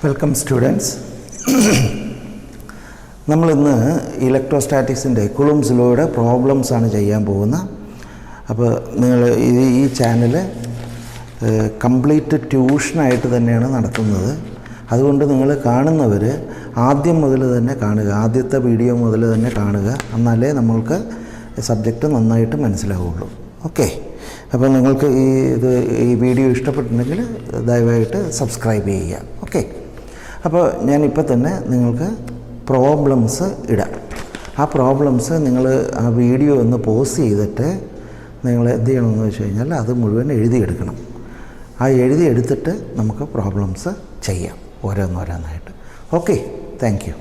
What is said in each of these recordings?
Welcome students. നമ്മളിന്ന് ഇലക്ട്രോസ്റ്റാറ്റിക്സിൻ്റെ കുളുംസിലൂടെ പ്രോബ്ലംസാണ് ചെയ്യാൻ പോകുന്നത്. അപ്പോൾ നിങ്ങൾ ഈ ചാനൽ കംപ്ലീറ്റ് ട്യൂഷനായിട്ട് തന്നെയാണ് നടത്തുന്നത്. അതുകൊണ്ട് നിങ്ങൾ കാണുന്നവർ ആദ്യം മുതൽ തന്നെ കാണുക, ആദ്യത്തെ വീഡിയോ മുതൽ തന്നെ കാണുക, എന്നാലേ നമ്മൾക്ക് സബ്ജക്റ്റ് നന്നായിട്ട് മനസ്സിലാവുള്ളൂ. ഓക്കെ, അപ്പോൾ നിങ്ങൾക്ക് ഈ വീഡിയോ ഇഷ്ടപ്പെട്ടിട്ടുണ്ടെങ്കിൽ ദയവായിട്ട് സബ്സ്ക്രൈബ് ചെയ്യുക. ഓക്കെ, അപ്പോൾ ഞാനിപ്പോൾ തന്നെ നിങ്ങൾക്ക് പ്രോബ്ലംസ് ഇടാം. ആ പ്രോബ്ലംസ് നിങ്ങൾ ആ വീഡിയോ ഒന്ന് പോസ് ചെയ്തിട്ട് നിങ്ങൾ എന്ത് ചെയ്യണമെന്ന് വെച്ച് കഴിഞ്ഞാൽ അത് മുഴുവൻ എഴുതിയെടുക്കണം. ആ എഴുതിയെടുത്തിട്ട് നമുക്ക് പ്രോബ്ലംസ് ചെയ്യാം ഓരോന്നോരോന്നായിട്ട്. Okay, thank you.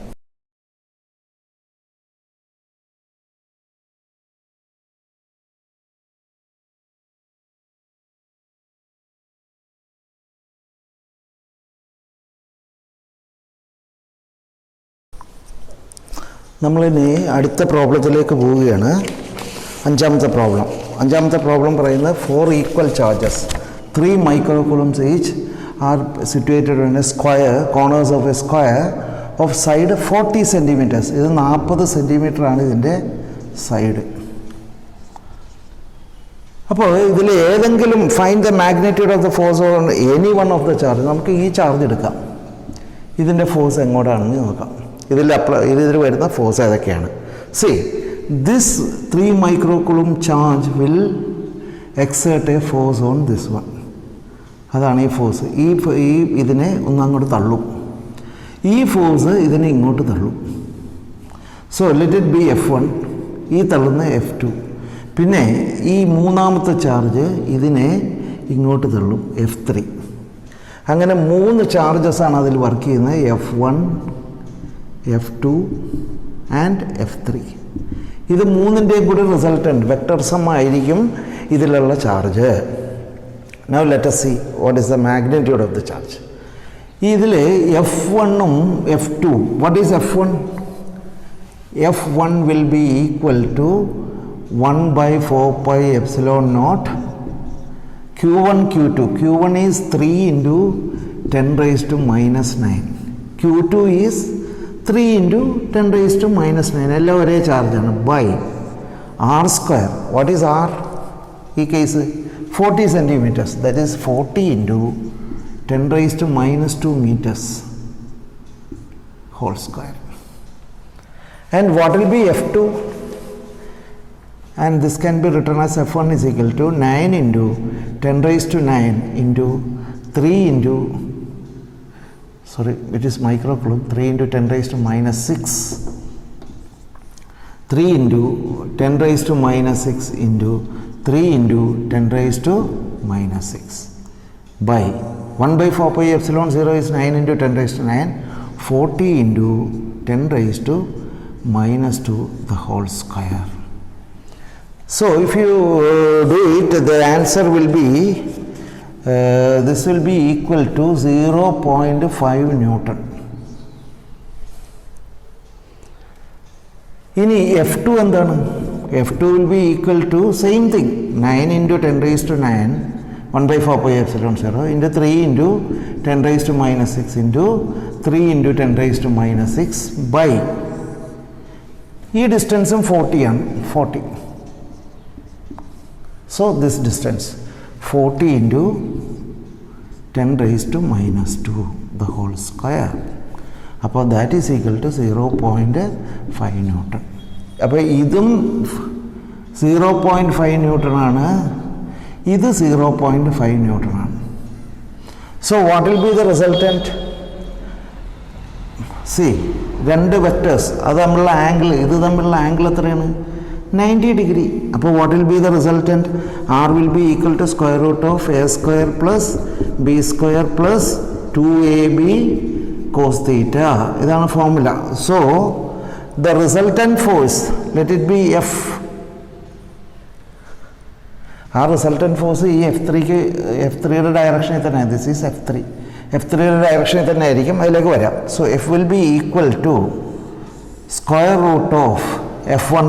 നമ്മളിനി അടുത്ത പ്രോബ്ലത്തിലേക്ക് പോവുകയാണ്. അഞ്ചാമത്തെ പ്രോബ്ലം പറയുന്നത് 4 equal charges 3 microcoulombs each are situated in a square, corners of a square of side 40 centimeters. ഇത് 40 സെൻറ്റിമീറ്റർ ആണ് ഇതിൻ്റെ സൈഡ്. അപ്പോൾ ഇതിൽ ഏതെങ്കിലും find the magnitude of the force on any one of the charge. നമുക്ക് ഈ charge എടുക്കാം, ഇതിൻ്റെ ഫോഴ്സ് എങ്ങോട്ടാണെന്ന് നോക്കാം. ഇതിൽ വരുന്ന ഫോഴ്സ് ഏതൊക്കെയാണ്? See this 3 microcoulomb charge will exert A force on this one. അതാണ് ഈ ഫോഴ്സ്. ഇതിനെ ഒന്നങ്ങോട്ട് തള്ളും, ഈ ഫോഴ്സ് ഇതിനെ ഇങ്ങോട്ട് തള്ളും. So let it B F1, ഈ തള്ളുന്ന F2. പിന്നെ ഈ മൂന്നാമത്തെ ചാർജ് ഇതിനെ ഇങ്ങോട്ട് തള്ളും, F3. അങ്ങനെ 3 ചാർജസാണ് അതിൽ വർക്ക് ചെയ്യുന്നത്, F1, F2 ആൻഡ് F3. ഇത് മൂന്നിൻ്റെയും കൂടി റിസൾട്ടൻറ്റ് വെക്ടർ സം ആയിരിക്കും ഇതിലുള്ള charge. Now let us see what is the magnitude of the charge. ഇതിൽ F1ഉം F2, what is F1? F1 will be equal to 1/4π∁0 Q1 Q2. Q1 is 3 into 10 raised to minus 9. Q2 is 3 into 10 raised to minus 9. എല്ലാം ഒരേ ചാർജാണ്. By R square. What is R? ഈ case 40 centimetres. That is 40 into 10 raised to minus 2 meters whole square. And what will be F2? And this can be written as F1 is equal to 9 into 10 raised to 9 into 3 into it is microcoulomb, 3 into 10 raised to minus 6, 3 into 10 raised to minus 6 into 3 into 10 raised to minus 6 by 1/4π∁0 is 9 into 10 raised to 9, 40 into 10 raised to minus 2 the whole square. So if you do it, the answer will be this will be equal to 0.5 Newton. ഇനി F2 എന്താണ്? F2 will be equal to same thing, 9 into 10 raised to 9 1/4π∁0 into 3 into 10 raised to minus 6 into 3 into 10 raised to minus 6 by ഈ ഡിസ്റ്റൻസും 40 ആണ്, 40. So this distance 40 into 10 raised to minus 2 the whole square. അപ്പോൾ that is equal to 0.5 newton. അപ്പോൾ ഇതും 0.5 ന്യൂട്ടണാണ്, ഇത് 0.5 ന്യൂട്ടണാണ്. So what will be the resultant? See രണ്ട് vectors, അത് തമ്മിലുള്ള ആംഗിൾ, ഇത് തമ്മിലുള്ള ആംഗിൾ എത്രയാണ്? 90 degree. അപ്പോൾ what will be the resultant? R will be equal to square root of a square plus b square plus 2ab cos theta. ഇതാണ് formula. So the resultant force, let it be F. ആ resultant force ഈ F3യുടെ ഡയറക്ഷനിൽ തന്നെ, this is F3യുടെ ഡയറക്ഷനിൽ തന്നെ ആയിരിക്കും. അതിലേക്ക് വരാം. So F will be equal to square root of F1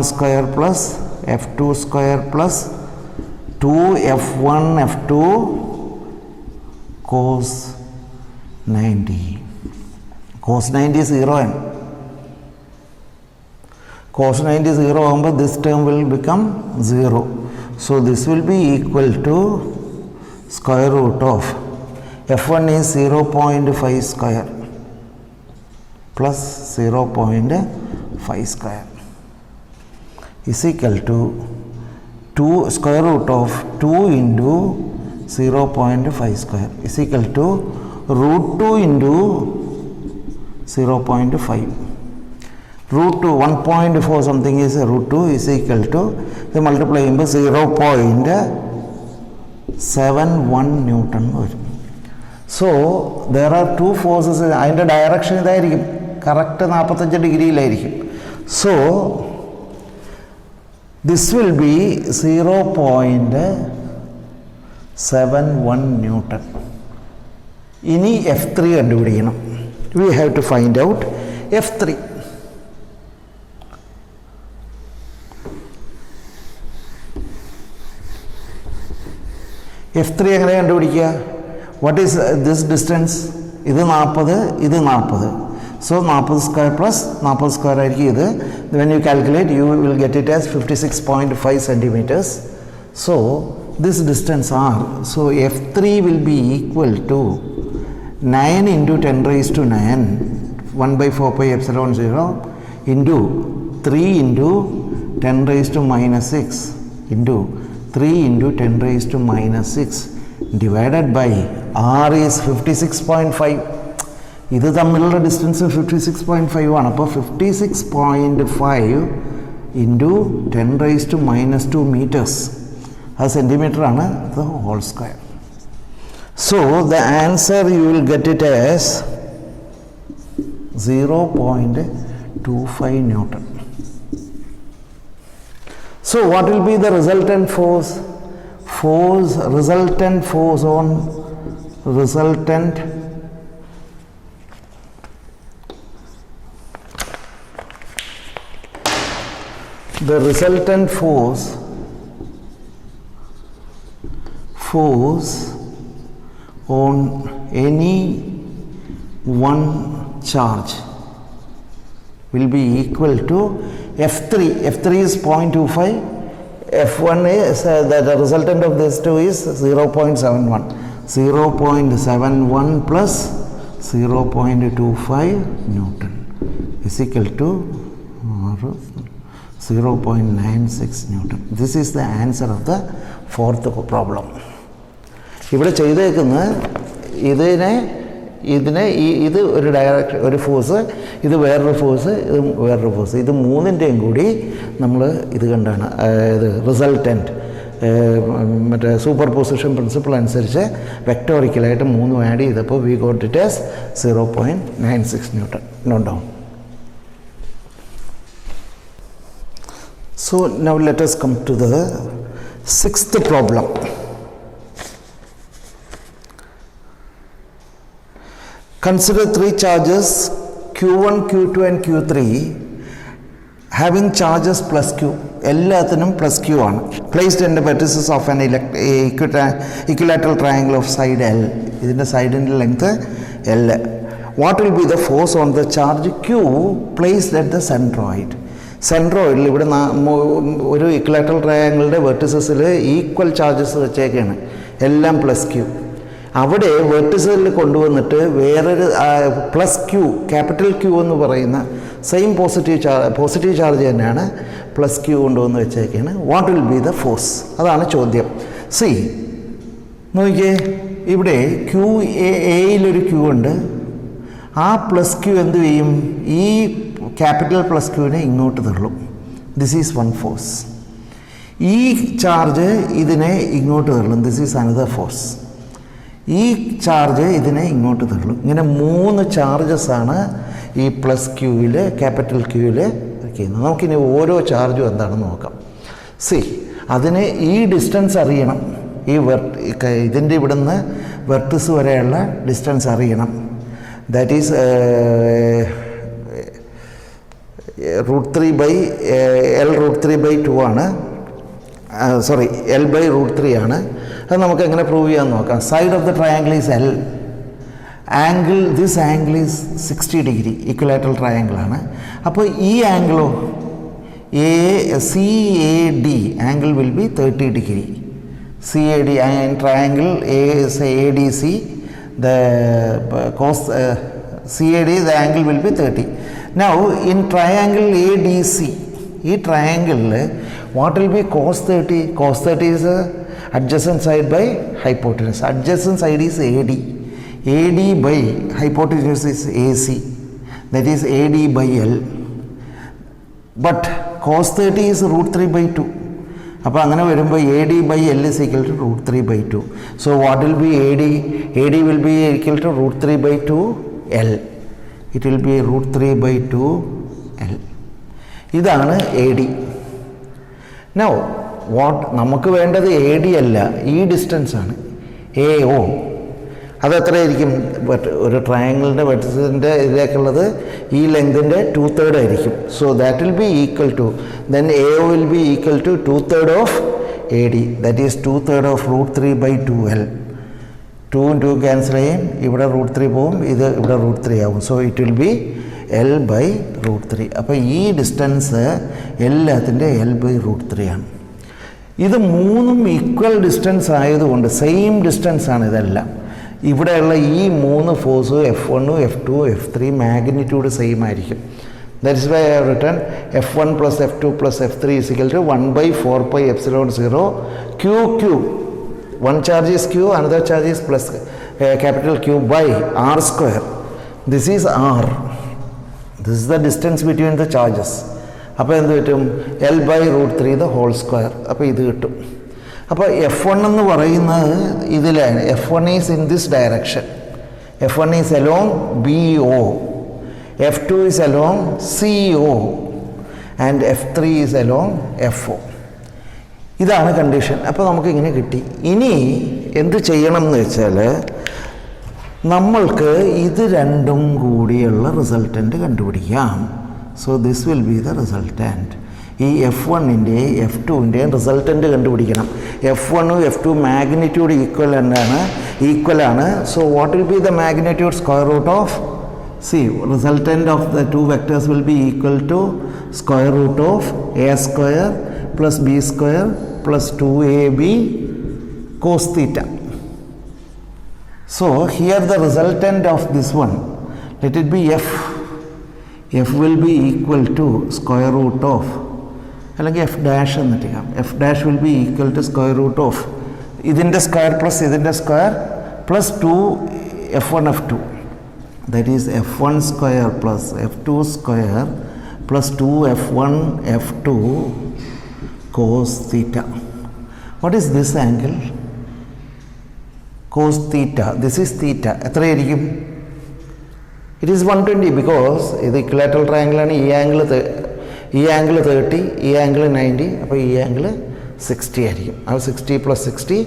square plus F2 square plus 2 F1 F2 cos 90. Cos 90 is 0 ആണ്. Cos 90 0 ആകുമ്പോൾ this term will become 0. So this will be equal to square root of f1 is 0.5 square plus 0.5 square is equal to 2 square root of 2 into 0.5 square is equal to root 2 into 0.5. Root 2 1.4 something is root 2 is equal to the multiply by 0.71 Newton. So there are two forces in the direction correct 45 degree. So this will be 0.71 Newton. Ini F3 kandupidikkanam. We have to find out F3. F3 എങ്ങനെ കണ്ടുപിടിക്കുക? What is this distance? ഇത് 40, ഇത് 40. So 40 square plus 40 square ആയിരിക്കും ഇത്. When you calculate, you will get it as 56.5 centimeters. So this distance R. So F3 will be equal to 9 into 10 raised to 9, 1 by 4 pi epsilon 0 into 3 into 10 raised to minus 6 into 3 into 10 raised to minus 6 divided by R is 56.5. ഇത് തമ്മിലുള്ള distance 56.5 ആണ്. അപ്പോൾ 56.5 into 10 raised to minus 2 meters. അത് centimetre ആണ്. the whole square. So the answer you will get it as 0.25 Newton. So what will be the resultant force? Resultant force on resultant the resultant force on any one charge will be equal to F3. F3 is 0.25. F1 is the resultant of this two is 0.71. 0.71 plus 0.25 Newton is equal to 0.96 Newton. This is the answer of the fourth problem. ഇവിടെ ചെയ്തേക്കുന്നത് ഇത് ഒരു direction, ഒരു force, ഇത് വേറൊരു force, ഇത് വേറൊരു force, ഇത് മൂന്നിൻ്റെയും കൂടി നമ്മൾ ഇത് കണ്ടാണ് ഇത് റിസൾട്ടൻറ്റ് മറ്റേ സൂപ്പർ പൊസിഷൻ പ്രിൻസിപ്പിൾ അനുസരിച്ച് വെക്ടോറിക്കലായിട്ട് മൂന്നും ആഡ് ചെയ്തപ്പോൾ we got it as 0.96 Newton. Note down. So now let us come to the sixth problem. Consider three charges Q1, Q2 and Q3 having charges plus Q. എല്ലാത്തിനും plus Q ആണ്. Placed in the vertices of an equilateral triangle of side L. ഇതിൻ്റെ സൈഡിൻ്റെ length L. What will be the force on the charge Q placed at the centroid? സെൻട്രോയിഡിൽ ഇവിടെ ഒരു equilateral ട്രയാങ്കിളിൻ്റെ വെർട്ടിസസിൽ equal charges വെച്ചേക്കാണ്, എല്ലാം plus Q. അവിടെ വെർട്ടിസസിൽ കൊണ്ടുവന്നിട്ട് വേറൊരു plus Q, capital Q എന്ന് പറയുന്ന സെയിം പോസിറ്റീവ് ചാർജ് തന്നെയാണ്, പ്ലസ് ക്യൂ കൊണ്ടുവന്ന് വെച്ചേക്കാണ്. What will be the force? അതാണ് ചോദ്യം. സി നോക്കിയേ, ഇവിടെ ക്യൂ എയിലൊരു ക്യൂ ഉണ്ട്. ആ പ്ലസ് ക്യൂ എന്ത് ചെയ്യും? ഈ ക്യാപിറ്റൽ പ്ലസ് ക്യൂവിനെ ഇങ്ങോട്ട് തള്ളും. This is one force. ഈ ചാർജ് ഇതിനെ ഇങ്ങോട്ട് തള്ളും. This is another force. ഈ ചാർജ് ഇതിനെ ഇങ്ങോട്ട് തള്ളും. ഇങ്ങനെ മൂന്ന് ചാർജസാണ് ഈ പ്ലസ് ക്യൂവിൽ, ക്യാപിറ്റൽ ക്യൂവിൽ വയ്ക്കുന്നത്. നമുക്കിനി ഓരോ ചാർജും എന്താണെന്ന് നോക്കാം. സി, അതിന് ഈ ഡിസ്റ്റൻസ് അറിയണം. ഈ ഇതിൻ്റെ ഇവിടുന്ന് വെർട്ടിസ് വരെയുള്ള ഡിസ്റ്റൻസ് അറിയണം. ദാറ്റ് ഈസ് L√3/2 ആണ്. സോറി, L/√3 ആണ്. അത് നമുക്ക് എങ്ങനെ പ്രൂവ് ചെയ്യാൻ നോക്കാം. Side of the triangle is L angle, this angle is 60 degree, equilateral triangle ആണ്. അപ്പോൾ ഈ ആംഗിളോ CAD angle will be 30 degree. CAD and triangle ADC, the cos CAD, the angle will be 30. Now in triangle ADC, this triangle, what will be cos 30? Cos 30 is adjacent side by hypotenuse. Adjacent side is AD. AD by hypotenuse is AC. That is AD by L. But cos 30 is root 3 by 2. അപ്പോൾ അങ്ങനെ വരുമ്പോൾ AD by L is equal to root 3 by 2. So what will be AD? AD will be equal to root 3 by 2 L. It will be root 3 by 2 L. ഇതാണ് AD. Now what നമുക്ക് വേണ്ടത് AD അല്ല, ഈ distance ആണ് AO. അത് എത്രയായിരിക്കും? ഒരു ട്രയാങ്കിളിൻ്റെ വെർട്ടിസിൻ്റെ ഇതിലേക്കുള്ളത് ഈ ലെങ്തിൻ്റെ 2/3 ആയിരിക്കും. So that will be equal to, then AO will be equal to 2/3 of AD. That is 2/3 of root 3 by 2L. 2 2 cancel ചെയ്യും, ഇവിടെ root 3 പോവും, ഇത് ഇവിടെ root 3 ആവും. So it will be L by root 3. അപ്പോൾ ഈ ഡിസ്റ്റൻസ് എല്ലാത്തിൻ്റെ L by root 3 ആണ്. ഇത് മൂന്നും ഈക്വൽ ഡിസ്റ്റൻസ് ആയതുകൊണ്ട്, സെയിം ഡിസ്റ്റൻസ് ആണ് ഇതെല്ലാം. ഇവിടെയുള്ള ഈ മൂന്ന് force F1, F2, F3 magnitude same ആയിരിക്കും. That is why I have written F1 + F2 + F3 = 1/4πε0 QQ. One charge is Q, another charge is plus capital Q by R². This is R. This is the distance between the charges. അപ്പോൾ എന്ത് കിട്ടും? L by root 3 the whole square. അപ്പോൾ ഇത് കിട്ടും. അപ്പോൾ F1 എന്ന് പറയുന്നത് ഇതിലാണ്. F1 is in this direction. F1 is along BO. F2 is along CO. And F3 is along FO. ഇതാണ് കണ്ടീഷൻ. അപ്പോൾ നമുക്ക് ഇങ്ങനെ കിട്ടി. ഇനി എന്ത് ചെയ്യണം എന്ന് വെച്ചാൽ, നമ്മൾക്ക് ഇത് രണ്ടും കൂടിയുള്ള റിസൾട്ടൻ്റ് കണ്ടുപിടിക്കാം. So this will be the resultant. ഈ F1ൻ്റെയും F2ൻ്റെയും റിസൾട്ടൻ്റ് കണ്ടുപിടിക്കണം. F1 F2 മാഗ്നിറ്റ്യൂഡ് ഈക്വലാണ്. So what will be the magnitude? Square root of, see resultant of the two vectors will be equal to square root of A² + B² + 2AB cos theta. So here the resultant of this one, let it be F. F will be equal to square root of, അല്ലെങ്കിൽ F dash എന്നിട്ട് F dash will be equal to square root of ഇതിൻ്റെ square plus ഇതിൻ്റെ square plus 2 F1 F2. That is F1² plus F2² plus 2 F1 F2 cos theta. What is this angle? Cos theta. This is theta. എത്രയായിരിക്കും? It is 120 because ഇത് equilateral triangle ആണ്. ഈ angle 30, ഈ angle 90, അപ്പോൾ ഈ angle 60 ആയിരിക്കും. അപ്പോൾ 60 + 60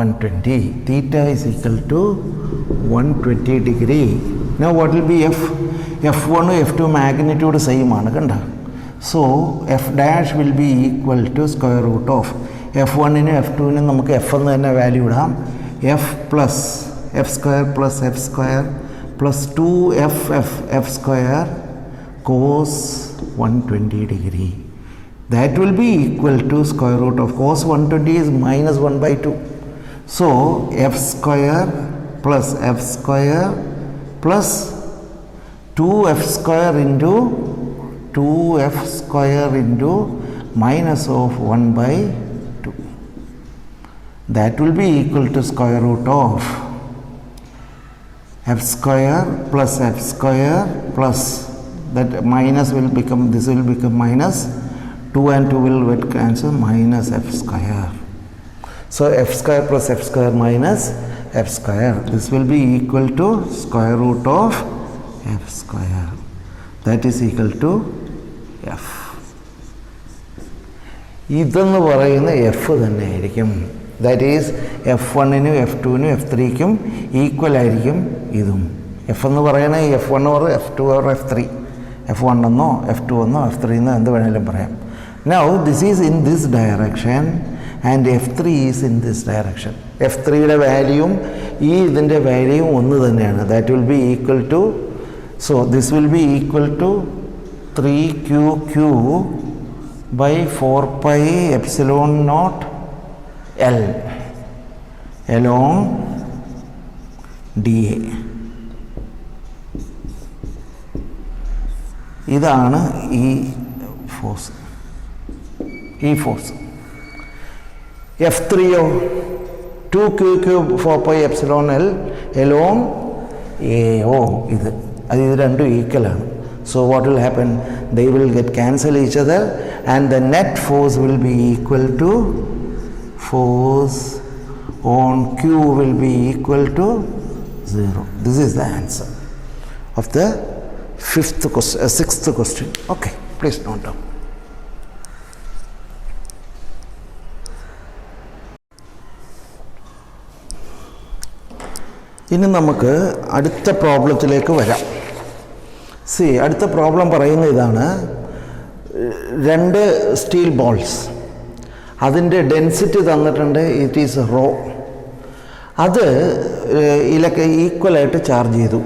120. Theta is equal to 120 degree. Now what will be F? F1 F2 magnitude same ആണ്, കണ്ട. So F dash will be equal to square root of F1നും F2നും നമുക്ക് F എന്ന് തന്നെ വാല്യൂ ഇടാം. F plus F² plus F² plus 2F F² cos 120 degree. That will be equal to square root of cos 120 is minus 1/2. So F² plus F² plus 2F² into 2F² into minus of 1/2. That will be equal to square root of F² plus F² plus that minus will become, this will become minus, 2 and 2 will cancel, minus F². So F² plus F² minus F². This will be equal to square root of F². That is equal to F. ഇതെന്ന് പറയുന്ന F തന്നെ ആയിരിക്കും. That is F1നും F2നും F3ക്കും equal ആയിരിക്കും ഇതും. F എന്ന് പറയുന്നത് F1 or F2 or F3, F1 എന്നോ F2 എന്നോ F3 എന്നോ എന്ത് വേണമെങ്കിലും പറയാം. Now this is in this direction and F3 is in this direction. F3 value ഇതിൻ്റെ വാല്യൂ ഒന്ന് തന്നെയാണ്. That will be equal to, so this will be equal to 3QQ by 4 pi epsilon naught L along dA. ഇതാണ് ഈ force. ഈ force F3 2QQ 4 pi epsilon L along AO. ഇത് രണ്ടും ഈക്വലാണ്. So what will happen? They will get cancel each other and the net force will be equal to force on Q will be equal to 0. This is the answer of the sixth question. Okay, please note down. ഇനി നമുക്ക് അടുത്ത പ്രോബ്ലത്തിലേക്ക് വരാം. അടുത്ത problem പറയുന്ന ഇതാണ്. 2 steel balls, അതിൻ്റെ density തന്നിട്ടുണ്ട്. It is rho. അത് ഈക്വലായിട്ട് ചാർജ് ചെയ്തു.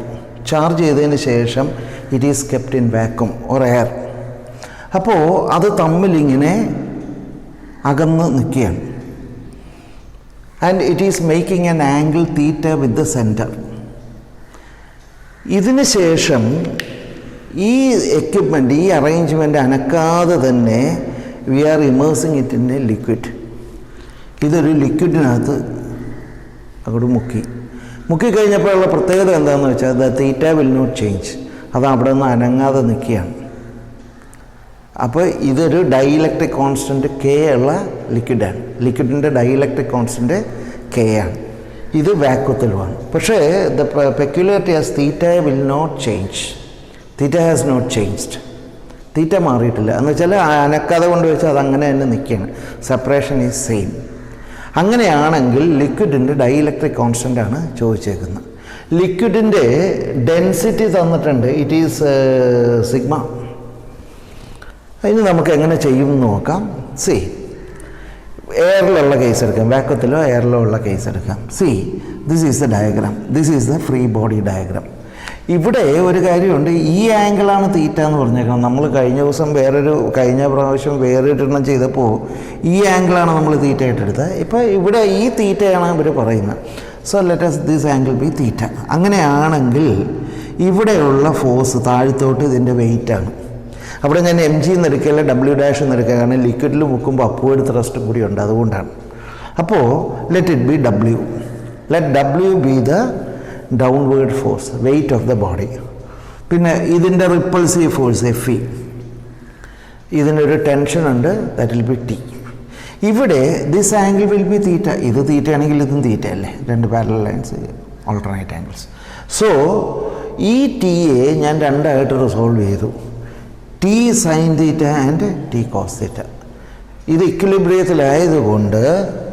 ചാർജ് ചെയ്തതിന് ശേഷം it is kept in vacuum or air. അപ്പോൾ അത് തമ്മിലിങ്ങനെ അകന്ന് നിൽക്കുകയാണ്. And it is making an angle theta with the centre. ഇതിന് ശേഷം ഈ എക്യുപ്മെൻറ്റ്, ഈ അറേഞ്ച്മെൻറ്റ് അനക്കാതെ തന്നെ we are immersing it in a liquid. ഇതൊരു ലിക്വിഡിനകത്ത് അങ്ങോട്ട് മുക്കിക്കഴിഞ്ഞപ്പോഴുള്ള പ്രത്യേകത എന്താണെന്ന് വെച്ചാൽ the theta will not change. അത് അവിടെ നിന്ന് അനങ്ങാതെ നിൽക്കുകയാണ്. അപ്പോൾ ഇതൊരു ഡൈഇലക്ട്രിക് കോൺസ്റ്റൻറ്റ് കെ ഉള്ള ലിക്വിഡാണ്. ലിക്വിഡിൻ്റെ ഡൈഇലക്ട്രിക് കോൺസ്റ്റൻറ്റ് കെ ആണ്. ഇത് വാക്വത്തിലുമാണ്. പക്ഷേ the peculiarity as theta will not change. Theta has not changed. Theta മാറിയിട്ടില്ല എന്ന് വെച്ചാൽ അനക്കാതെ കൊണ്ട് വെച്ചാൽ അതങ്ങനെ തന്നെ നിൽക്കുകയാണ്. Separation is same. അങ്ങനെയാണെങ്കിൽ ലിക്വിഡിൻ്റെ ഡൈഇലക്ട്രിക് കോൺസ്റ്റൻ്റ് ആണ് ചോദിച്ചേക്കുന്നത്. ലിക്വിഡിൻ്റെ ഡെൻസിറ്റി തന്നിട്ടുണ്ട്. It is sigma. ഇനി നമുക്ക് എങ്ങനെ ചെയ്യും എന്ന് നോക്കാം. എയറിലുള്ള കേസ് എടുക്കാം, വാക്വത്തിലോ എയറിലോ ഉള്ള കേസ് എടുക്കാം. This is the diagram. This is the free body diagram. ഇവിടെ ഒരു കാര്യമുണ്ട്. ഈ ആംഗിളാണ് തീറ്റ എന്ന് പറഞ്ഞേക്കണം. നമ്മൾ കഴിഞ്ഞ പ്രാവശ്യം വേറൊരെണ്ണം ചെയ്തപ്പോൾ ഈ ആംഗിളാണ് നമ്മൾ തീറ്റ ആയിട്ടെടുത്തത്. ഇപ്പോൾ ഇവിടെ ഈ തീറ്റയാണ് ഇവർ പറയുന്നത്. So let us this angle be theta. അങ്ങനെയാണെങ്കിൽ ഇവിടെയുള്ള ഫോഴ്സ് താഴത്തോട്ട് ഇതിൻ്റെ വെയിറ്റാണ്. അവിടെ ഞാൻ mg എന്ന് എടുക്കുകയല്ല W' എന്ന് എടുക്കുക. കാരണം ലിക്വിഡിൽ മുക്കുമ്പോൾ അപ്വേർഡ് ത്രസ്റ്റ് കൂടി ഉണ്ട്, അതുകൊണ്ടാണ്. അപ്പോൾ let it B W. Let W B the downward force, weight of the body. പിന്നെ ഇതിൻ്റെ റിപ്പൾസീവ് ഫോഴ്സ് Fe. ഇതിനൊരു ടെൻഷൻ ഉണ്ട്, ദാറ്റ് വിൽ ബി T. ഇവിടെ ദിസ് ആംഗിൾ വിൽ ബി തീറ്റ. ഇത് തീറ്റ ആണെങ്കിൽ ഇതും തീറ്റ അല്ലേ, 2 parallel lines, alternate angles. So ഈ ടിയെ ഞാൻ രണ്ടായിട്ട് റിസോൾവ് ചെയ്തു. T sin theta and T cos theta. ഇത് ഇക്വിലിബ്രിയത്തിലായതുകൊണ്ട്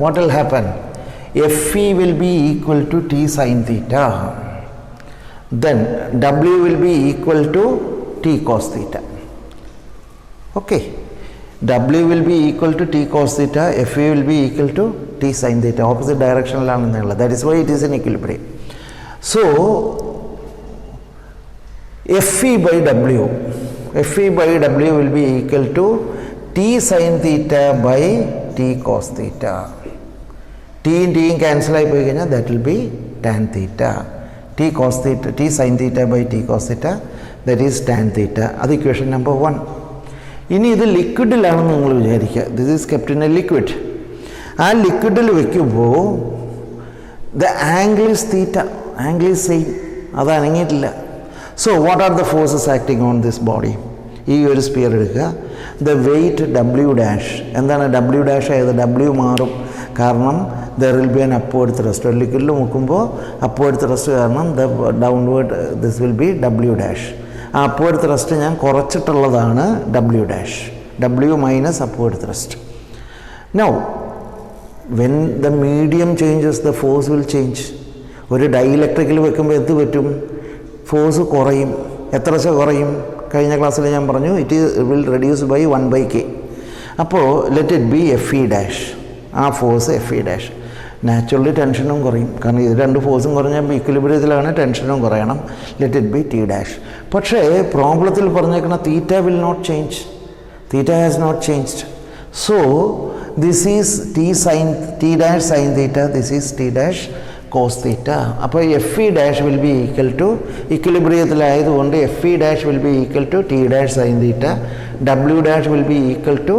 what will happen? Fe will be equal to T sin theta. Then W will be equal to T cos theta. Okay. W will be equal to T cos theta. Fe will be equal to T sin theta. Opposite direction. That is why it is in equilibrium. So Fe by W. Fe by W will be equal to T sin theta by T cos theta. T in T cancel ആയി പോയി കഴിഞ്ഞാൽ that will be tan theta. T cos theta, T sin theta by T cos theta, that is tan theta. അത് equation number 1. ഇനി ഇത് ലിക്വിഡിലാണെന്ന് നിങ്ങൾ വിചാരിക്കുക. This is kept in a liquid. ആ ലിക്വിഡിൽ വെക്കുമ്പോൾ the angle is theta. Angle is same. അത് അനങ്ങിയിട്ടില്ല. So what are the forces acting on this body? ഈ ഒരു സ്പിയർ എടുക്കുക. The weight W'. എന്താണ് W' ആയത്? W മാറും. കാരണം there will be an upward thrust. ഒരു ലിക്വിഡിൽ മുക്കുമ്പോൾ അപ്വേർഡ് ത്രസ്റ്റ് കാരണം the downward this will be W'. ആ അപ്വേർഡ് ത്രസ്റ്റ് ഞാൻ കുറച്ചിട്ടുള്ളതാണ് W'. W minus upward thrust. Now when the medium changes the force will change. ഒരു ഡൈഇലക്ട്രിക്കിൽ വെക്കുമ്പോൾ എന്ത് പറ്റും? ഫോഴ്സ് കുറയും. എത്ര കുറയും? കഴിഞ്ഞ ക്ലാസ്സിൽ ഞാൻ പറഞ്ഞു it will reduce by 1/k. അപ്പോൾ ലെറ്റ് ഇറ്റ് ബി Fe'. ആ force F E dash. Naturally ടെൻഷനും കുറയും, കാരണം ഇത് രണ്ട് ഫോഴ്സും കുറഞ്ഞാൽ ഇക്വിലിബ്രിയത്തിലാണ്, ടെൻഷനും കുറയണം. Let it be T dash. പക്ഷേ പ്രോബ്ലത്തിൽ പറഞ്ഞേക്കുന്ന theta will not change, theta has not changed. So this is T dash sine theta, this is T dash cos theta. അപ്പോൾ F E dash will be equal to, ഇക്വിലിബ്രിയത്തിലായതുകൊണ്ട് F E dash will be equal to T dash sine theta, W dash will be equal to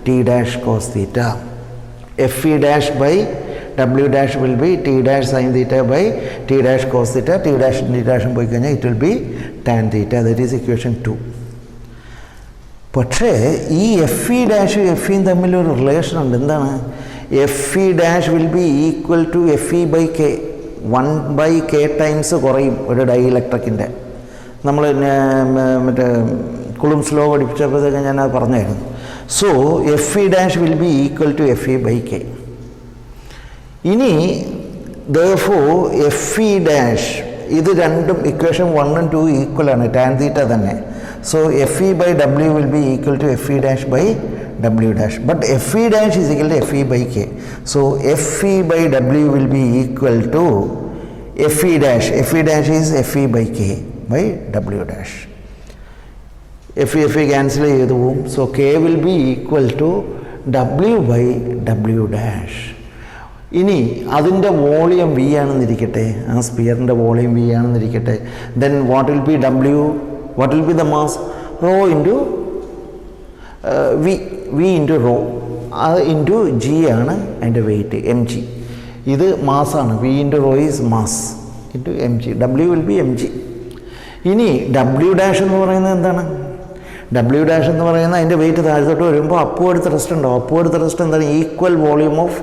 T dash cos theta. F E dash by W dash will be T dash sin theta by T dash cos theta. T dash T dash പോയി കഴിഞ്ഞാൽ it will be tan theta. That is equation 2. പക്ഷേ ഈ F E ഡാഷും F ഇയും തമ്മിലൊരു relation ഉണ്ട്. എന്താണ്? F E dash will be equal to F E by K. 1/k times കുറയും ഒരു ഡൈഇലക്ട്രിക്കിൻ്റെ. നമ്മൾ മറ്റേ കുളുംസ് ലോ പഠിപ്പിച്ചപ്പോഴത്തേക്ക് ഞാൻ അത് പറഞ്ഞായിരുന്നു. So F E dash will be equal to F E by K. ഇനി therefore എഫ് ഇ ഡാഷ്, ഇത് രണ്ടും ഇക്വേഷൻ 1 ഉം 2 ഈക്വലാണ്, ടാൻ തീറ്റ തന്നെ. So F E by W will be equal to F E dash by W dash. But F E dash is equal to F E by K. So F E by W will be equal to F E dash. F E dash is F E by K by W dash. F E cancel ചെയ്തു പോവും. So K will be equal to W by W dash. ഇനി അതിൻ്റെ volume V ആണെന്നിരിക്കട്ടെ, ആ സ്പിയറിൻ്റെ volume V ആണെന്നിരിക്കട്ടെ. Then what will be W, what will be the mass? Rho into V into rho, അത് into G ആണ് അതിൻ്റെ weight, M G. ഇത് മാസാണ്, V into rho is mass into M G. W will be M G. ഇനി W dash എന്ന് പറയുന്നത് എന്താണ്? W dash എന്ന് പറയുന്നത് അതിൻ്റെ വെയിറ്റ് താഴത്തോട്ട് വരുമ്പോൾ അപ്വേർഡ് ത്രസ്റ്റ് ഉണ്ടാവും. അപ്വേർഡ് ത്രസ്റ്റ് എന്താണ്? ഈക്വൽ വോളിയം ഓഫ്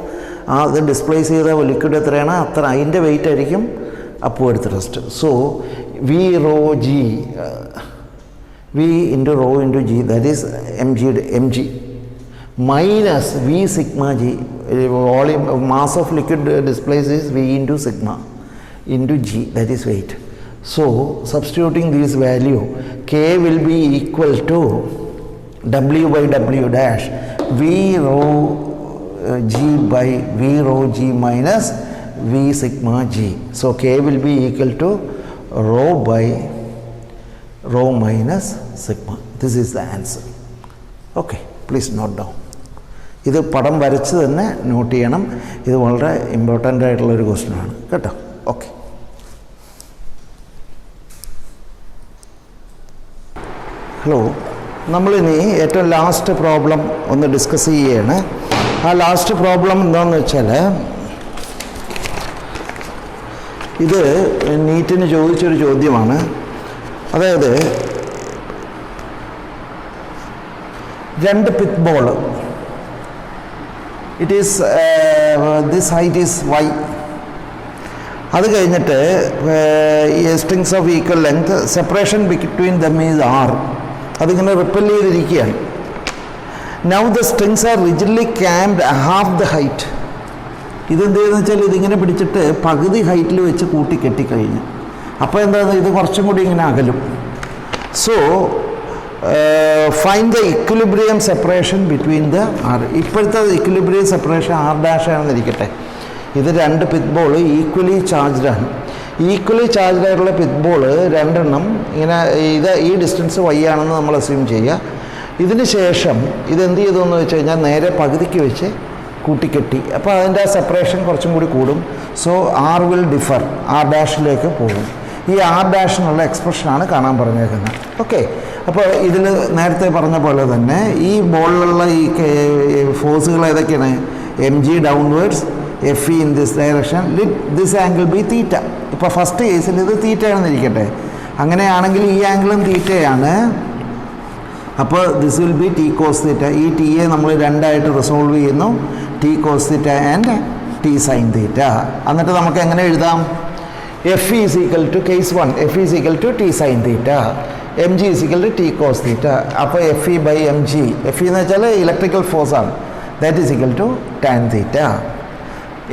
അത് ഡിസ്പ്ലേസ് ചെയ്ത ലിക്വിഡ് എത്രയാണ് അത്ര, അതിൻ്റെ വെയിറ്റ് ആയിരിക്കും upward thrust. So V rho G, V into rho into G, that is M G minus V sigma G. Volume mass of liquid displace is V into sigma into G, that is weight. So substituting this value, K will be equal to W by W dash V rho G by V rho G minus V sigma G. So K will be equal to rho by rho minus sigma. This is the answer. Okay, please note down. ഇത് പടം വരച്ച് തന്നെ not ചെയ്യണം. ഇത് വളരെ important ആയിട്ടുള്ളൊരു ക്വസ്റ്റ്യനാണ് കേട്ടോ. ഓക്കെ, ഹലോ, നമ്മളിനി ഏറ്റവും ലാസ്റ്റ് പ്രോബ്ലം ഒന്ന് ഡിസ്കസ് ചെയ്യുകയാണ്. ആ ലാസ്റ്റ് പ്രോബ്ലം എന്താണെന്ന് വെച്ചാൽ, ഇത് നീറ്റിന് ചോദിച്ചൊരു ചോദ്യമാണ്. അതായത് രണ്ട് pith ball, it is this height is Y. അത് കഴിഞ്ഞിട്ട് strings of equal length, separation between them is R. അതിങ്ങനെ റിപ്പൽ ചെയ്തിരിക്കുകയാണ്. Now the strings are rigidly clamped half the height. ഇതെന്ത് ചെയ്യുന്നത് വെച്ചാൽ ഇതിങ്ങനെ പിടിച്ചിട്ട് പകുതി ഹൈറ്റിൽ വെച്ച് കൂട്ടി കെട്ടിക്കഴിഞ്ഞു. അപ്പോൾ എന്താണ്, ഇത് കുറച്ചും കൂടി ഇങ്ങനെ അകലും. So find the equilibrium separation between the R. ഇപ്പോഴത്തെ ഇക്വിലിബ്രിയം സെപ്പറേഷൻ ആർ ഡാഷ് ആണെന്നിരിക്കട്ടെ. ഇത് രണ്ട് പിറ്റ് ബോൾ ഈക്വലി ചാർജ്ഡ് ആണ്. ഈക്വലി ചാർജ്ഡ് ആയിട്ടുള്ള പിറ്റ് ബോൾ രണ്ടെണ്ണം ഇങ്ങനെ, ഈ ഡിസ്റ്റൻസ് വൈ ആണെന്ന് നമ്മൾ അസ്യൂം ചെയ്യുക. ഇതിന് ശേഷം ഇതെന്ത് ചെയ്തു എന്ന് വെച്ച് കഴിഞ്ഞാൽ നേരെ പകുതിക്ക് വെച്ച് കൂട്ടിക്കെട്ടി. അപ്പോൾ അതിൻ്റെ ആ സെപ്പറേഷൻ കുറച്ചും കൂടി കൂടും. So R will differ, R ഡാഷിലേക്ക് പോകും. ഈ ആർ ഡാഷിനുള്ള എക്സ്പ്രഷനാണ് കാണാൻ പറഞ്ഞേക്കുന്നത്. ഓക്കെ, അപ്പോൾ ഇതിൽ നേരത്തെ പറഞ്ഞ പോലെ തന്നെ ഈ ബോളിലുള്ള ഈ ഫോഴ്സുകൾ ഏതൊക്കെയാണ്? M G downwards, F E in this direction, let this angle be theta. ഇപ്പോൾ ഫസ്റ്റ് കേസിൽ ഇത് തീറ്റയാണെന്നിരിക്കട്ടെ. അങ്ങനെയാണെങ്കിൽ ഈ ആംഗിളും തീറ്റയാണ്. അപ്പോൾ this will be T cos theta. ഈ ടിയെ നമ്മൾ രണ്ടായിട്ട് റിസോൾവ് ചെയ്യുന്നു, T cos theta and T sine theta. എന്നിട്ട് നമുക്ക് എങ്ങനെ എഴുതാം? F E is equal to case 1, F E is equal to T sine theta, M G is equal to T cos theta. അപ്പോൾ F E by M G, F E എന്ന് വെച്ചാൽ electrical ഫോഴ്സാണ്, that is equal to tan theta.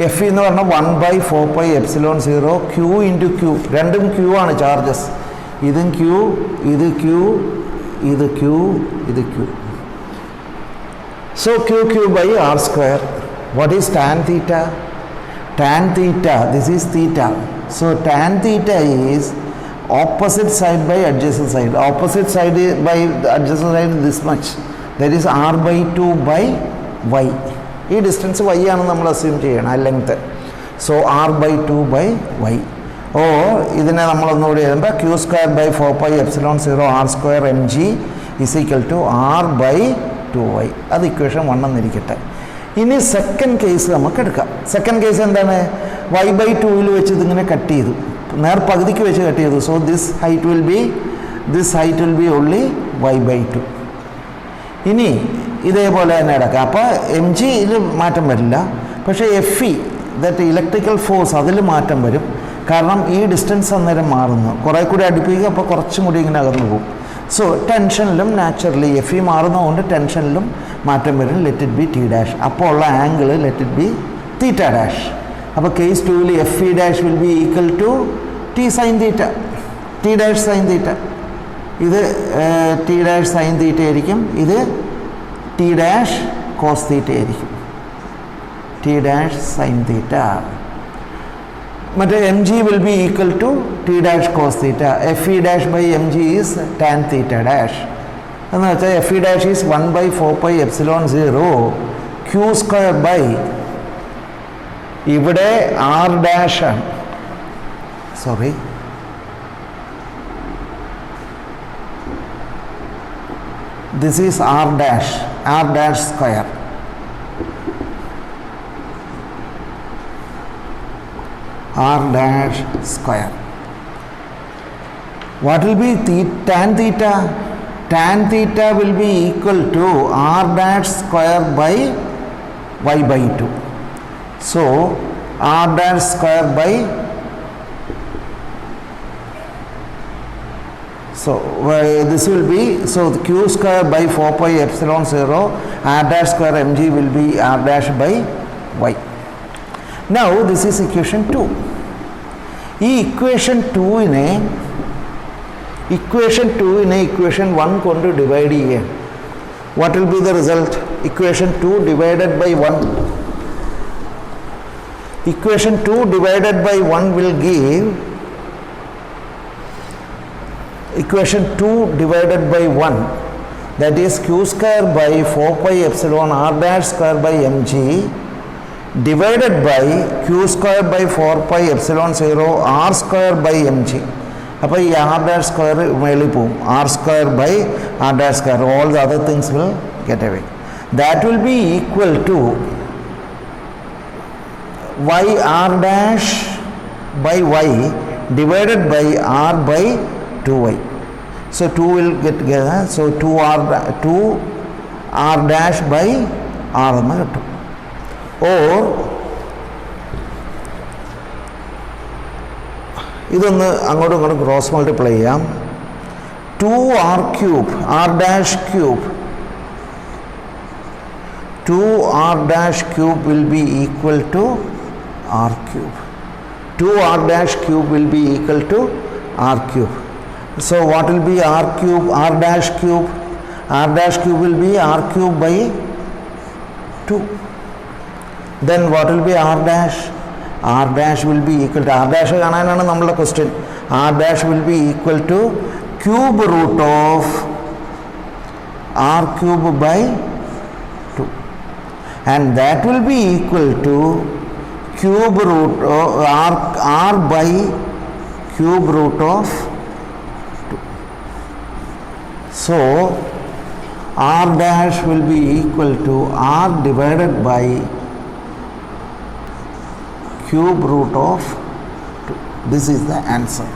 F E എന്ന് പറഞ്ഞാൽ 1/4πε0 Q into Q. രണ്ടും Q ആണ് charges. ഇതും Q, ഇത് ക്യൂ, ഇത് ക്യൂ, ഇത് Q. So Q Q by R square, What is tan theta? Tan theta, this is theta. So tan theta is opposite side by adjacent side. Opposite side by the adjacent side is this much. That is r by 2 by y. This distance y ആണ് നമ്മൾ assume ചെയ്യണം, ആ length. So r by 2 by y. Or ഇതിനെ നമ്മൾ ഒന്നുകൂടി എഴുതുമ്പോൾ q square by 4 pi epsilon 0 r square mg is equal to r by 2y. അത് equation 1 എന്നിരിക്കട്ടെ. ഇനി സെക്കൻഡ് കേസ് നമുക്ക് എടുക്കാം. സെക്കൻഡ് കേസ് എന്താണ്? y by 2ൽ വെച്ച് ഇതിങ്ങനെ കട്ട് ചെയ്തു, നേർ പകുതിക്ക് വെച്ച് കട്ട് ചെയ്തു. So this height will be only y by 2. ഇനി ഇതേപോലെ തന്നെ എടുക്കാം. അപ്പോൾ എം ജിയിൽ മാറ്റം വരില്ല, പക്ഷേ F E that electrical force അതിൽ മാറ്റം വരും. കാരണം ഈ ഡിസ്റ്റൻസ് അന്നേരം മാറുന്നു, കുറേ കൂടി അടുപ്പിക്കുക, അപ്പോൾ കുറച്ചും കൂടി ഇങ്ങനെ അകന്നു പോകും. സോ ടെൻഷനിലും നാച്ചുറലി എഫ് ഇ മാറുന്നതുകൊണ്ട് ടെൻഷനിലും മാറ്റം വരും. Let it be T dash. അപ്പോൾ ഉള്ള angle let it be theta dash. അപ്പോൾ കേസ് 2ൽ F E dash will be equal to T sine theta, T dash sine theta. ഇത് ടി ഡാഷ് സൈൻ തീറ്റ ആയിരിക്കും, ഇത് ടി ഡാഷ് കോസ് തീറ്റ ആയിരിക്കും. T dash sine theta. മറ്റേ M G will be equal to T dash cos theta. F E dash by M G is tan theta dash. എന്ന് വെച്ചാൽ F E dash is 1 by 4 pi epsilon 0 q square by, ഇവിടെ R dash ആണ്, sorry this is r dash square. R dash square. What will be tan theta? Tan theta will be equal to r dash square by y by 2. So r dash square by, so this will be, so q square by 4 pi epsilon 0 r dash square mg will be r dash by y. Now this is equation 2. ഈ equation 2നെ equation 1 കൊണ്ട് divide ചെയ്യാൻ, what will be the result? Equation 2 divided by 1. Equation 2 divided by 1 will give equation 2 divided by 1, that is q square by 4 pi epsilon r dash square by mg divided by q square by 4 pi epsilon 0 r square by mg. അപ്പോൾ ഈ r dash square മേളിൽ പോവും, r square by r dash square, all the other things will get away. That will be equal to y r dash by y divided by r by 2y. So 2 will get together. So 2r dash by r എന്ന് കിട്ടും. Or ഇതൊന്ന് അങ്ങോട്ടും ഇങ്ങോട്ടും cross multiply ചെയ്യാം. 2r cube, r dash cube, 2r dash cube will be equal to r cube. 2r dash cube will be equal to r cube. So what will be r cube, r dash cube? R dash cube will be r cube by 2. Then what will be r dash? R dash will be equal to, r dash കാണാനാണ് നമ്മളുടെ question. R dash will be equal to cube root of r cube by 2, and that will be equal to cube root of r by cube root of 2. So r dash will be equal to r divided by cube root of 2. This is the answer.